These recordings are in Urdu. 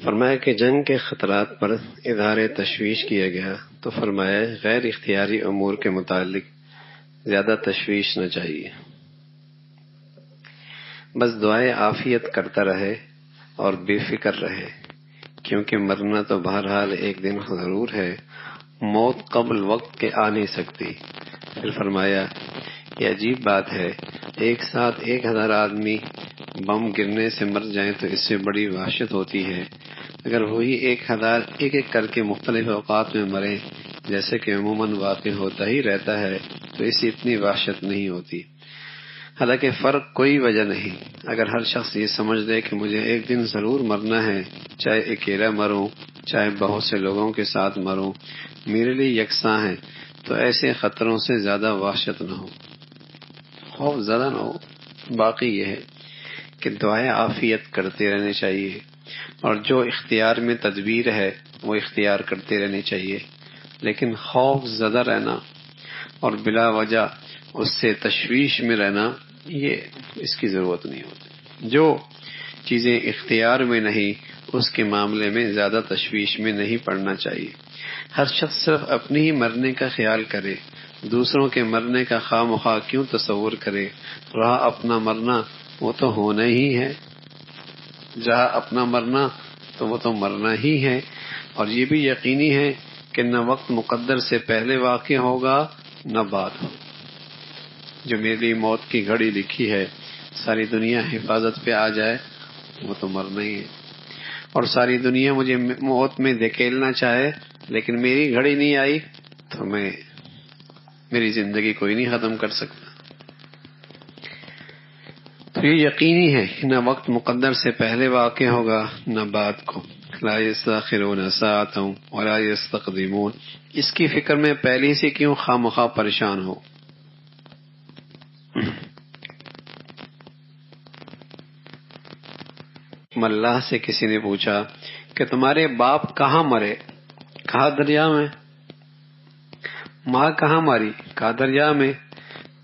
فرمایا کہ جنگ کے خطرات پر اظہار تشویش کیا گیا تو فرمایا غیر اختیاری امور کے متعلق زیادہ تشویش نہ چاہیے، بس دعائے عافیت کرتا رہے اور بے فکر رہے، کیونکہ مرنا تو بہرحال ایک دن ضرور ہے، موت قبل وقت کے آ نہیں سکتی۔ پھر فرمایا یہ عجیب بات ہے، ایک ساتھ 1000 آدمی بم گرنے سے مر جائیں تو اس سے بڑی وحشت ہوتی ہے، اگر وہی 1000 ایک ایک کر کے مختلف اوقات میں مرے جیسے کہ عموماً واقع ہوتا ہی رہتا ہے تو اس سے اتنی وحشت نہیں ہوتی۔ حالانکہ فرق کوئی وجہ نہیں، اگر ہر شخص یہ سمجھ لے کہ مجھے ایک دن ضرور مرنا ہے، چاہے اکیلا مروں چاہے بہت سے لوگوں کے ساتھ مروں، میرے لیے یکساں ہے، تو ایسے خطروں سے زیادہ وحشت نہ ہو، خوف زدہ نہ ہو۔ باقی یہ ہے کہ دعائیں عافیت کرتے رہنے چاہیے، اور جو اختیار میں تدبیر ہے وہ اختیار کرتے رہنے چاہیے، لیکن خوف زدہ رہنا اور بلا وجہ اس سے تشویش میں رہنا، یہ اس کی ضرورت نہیں ہوتی۔ جو چیزیں اختیار میں نہیں اس کے معاملے میں زیادہ تشویش میں نہیں پڑنا چاہیے۔ ہر شخص صرف اپنی ہی مرنے کا خیال کرے، دوسروں کے مرنے کا خواہ مخواہ کیوں تصور کرے؟ رہا اپنا مرنا وہ تو ہونا ہی ہے، جہاں اپنا مرنا تو وہ تو مرنا ہی ہے، اور یہ بھی یقینی ہے کہ نہ وقت مقدر سے پہلے واقع ہوگا نہ بعد ہو۔ جو میرے لیے موت کی گھڑی لکھی ہے، ساری دنیا حفاظت پہ آ جائے وہ تو مرنا ہی ہے، اور ساری دنیا مجھے موت میں دھکیلنا چاہے لیکن میری گھڑی نہیں آئی تو میری زندگی کوئی نہیں ختم کر سکتا۔ تو یہ یقینی ہے کہ نہ وقت مقدر سے پہلے واقع ہوگا نہ بعد کو۔ لا یستاخرون ساعۃ ولا یستقدمون، اس کی فکر میں پہلے سے کیوں خواہ مخواہ پریشان ہو؟ اللہ سے کسی نے پوچھا کہ تمہارے باپ کہاں مرے؟ کہا دریا میں۔ ماں کہاں مری؟ کہا دریا میں۔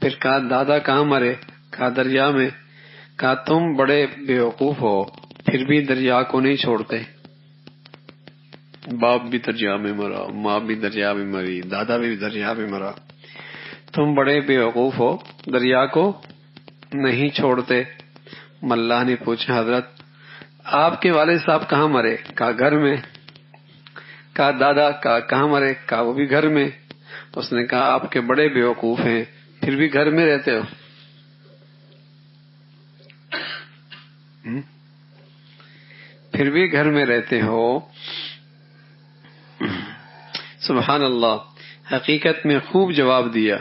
پھر کہا دادا کہاں مرے؟ کہا دریا میں۔ کہا تم بڑے بیوقوف ہو، پھر بھی دریا کو نہیں چھوڑتے۔ باپ بھی دریا میں مرا، ماں بھی دریا میں مری، دادا بھی دریا میں مرا، تم بڑے بیوقوف ہو، دریا کو نہیں چھوڑتے۔ اللہ نے پوچھا حضرت آپ کے والد صاحب کہاں مرے؟ کہا گھر میں۔ کہا دادا کہاں مرے؟ کہا وہ بھی گھر میں۔ اس نے کہا آپ کے بڑے بیوقوف ہیں، پھر بھی گھر میں رہتے ہو۔ پھر بھی گھر میں رہتے ہو۔ سبحان اللہ، حقیقت میں خوب جواب دیا۔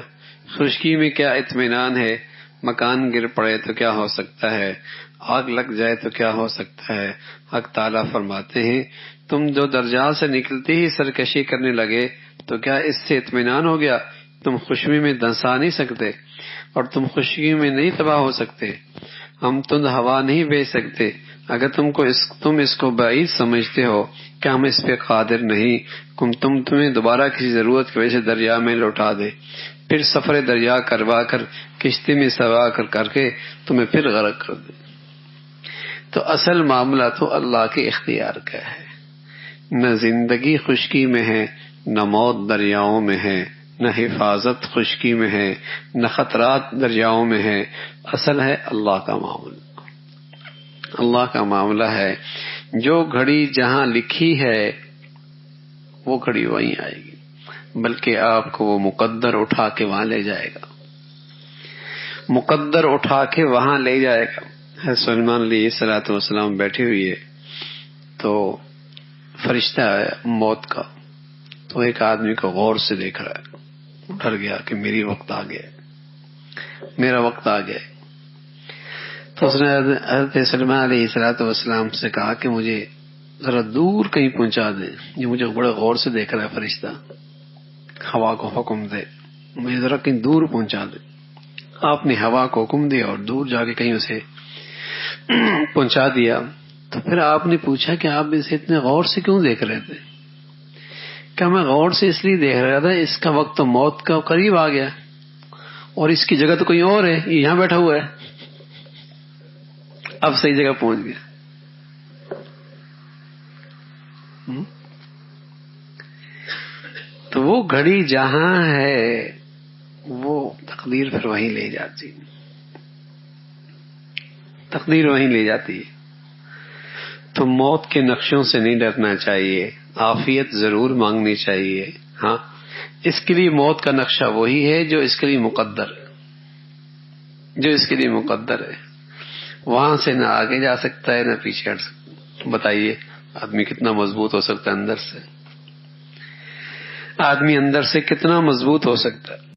خشکی میں کیا اطمینان ہے، مکان گر پڑے تو کیا ہو سکتا ہے، آگ لگ جائے تو کیا ہو سکتا ہے۔ حق تعالیٰ فرماتے ہیں تم جو درجات سے نکلتے ہی سرکشی کرنے لگے تو کیا اس سے اطمینان ہو گیا؟ تم خوشی میں دھنسا نہیں سکتے اور تم خوشی میں نہیں تباہ ہو سکتے۔ ہم تند ہوا نہیں بھیج سکتے، اگر تم اس کو بعید سمجھتے ہو کہ ہم اس پہ قادر نہیں، تمہیں دوبارہ کسی ضرورت کی وجہ سے دریا میں لوٹا دے، پھر سفر دریا کروا کر کشتی میں سوا کر کے تمہیں پھر غرق کر دے۔ تو اصل معاملہ تو اللہ کے اختیار کا ہے، نہ زندگی خشکی میں ہے، نہ موت دریاؤں میں ہے، نہ حفاظت خشکی میں ہے، نہ خطرات دریاؤں میں ہے، اصل ہے اللہ کا معاملہ۔ اللہ کا معاملہ ہے، جو گھڑی جہاں لکھی ہے وہ گھڑی وہیں آئے گی، بلکہ آپ کو وہ مقدر اٹھا کے وہاں لے جائے گا، مقدر اٹھا کے وہاں لے جائے گا۔ حضرت سلیمان علیہ الصلوۃ والسلام بیٹھے ہوئے تو فرشتہ آیا موت کا، تو ایک آدمی کو غور سے دیکھ رہا ہے، ڈر گیا کہ میرا وقت آ گیا۔ تو اس نے حضرت سلیمان علیہ الصلوۃ والسلام سے کہا کہ مجھے ذرا دور کہیں پہنچا دے، یہ مجھے بڑے غور سے دیکھ رہا ہے فرشتہ، ہوا کو حکم دے مجھے ذرا کہیں دور پہنچا دے۔ آپ نے ہوا کو حکم دیا اور دور جا کے کہیں اسے پہنچا دیا۔ تو پھر آپ نے پوچھا کہ آپ اسے اتنے غور سے کیوں دیکھ رہے تھے؟ کہ میں غور سے اس لیے دیکھ رہا تھا، اس کا وقت تو موت کا قریب آ گیا اور اس کی جگہ تو کوئی اور ہے، یہ یہاں بیٹھا ہوا ہے، اب صحیح جگہ پہنچ گیا۔ تو وہ گھڑی جہاں ہے وہ تقدیر پھر وہیں لے جاتی، تقدیر وہیں لے جاتی ہے۔ تو موت کے نقشوں سے نہیں ڈرنا چاہیے، عافیت ضرور مانگنی چاہیے۔ ہاں، اس کے لیے موت کا نقشہ وہی ہے جو اس کے لیے مقدر ہے، جو اس کے لیے مقدر ہے۔ وہاں سے نہ آگے جا سکتا ہے نہ پیچھے ہٹ سکتا۔ بتائیے آدمی کتنا مضبوط ہو سکتا ہے اندر سے؟ آدمی اندر سے کتنا مضبوط ہو سکتا ہے؟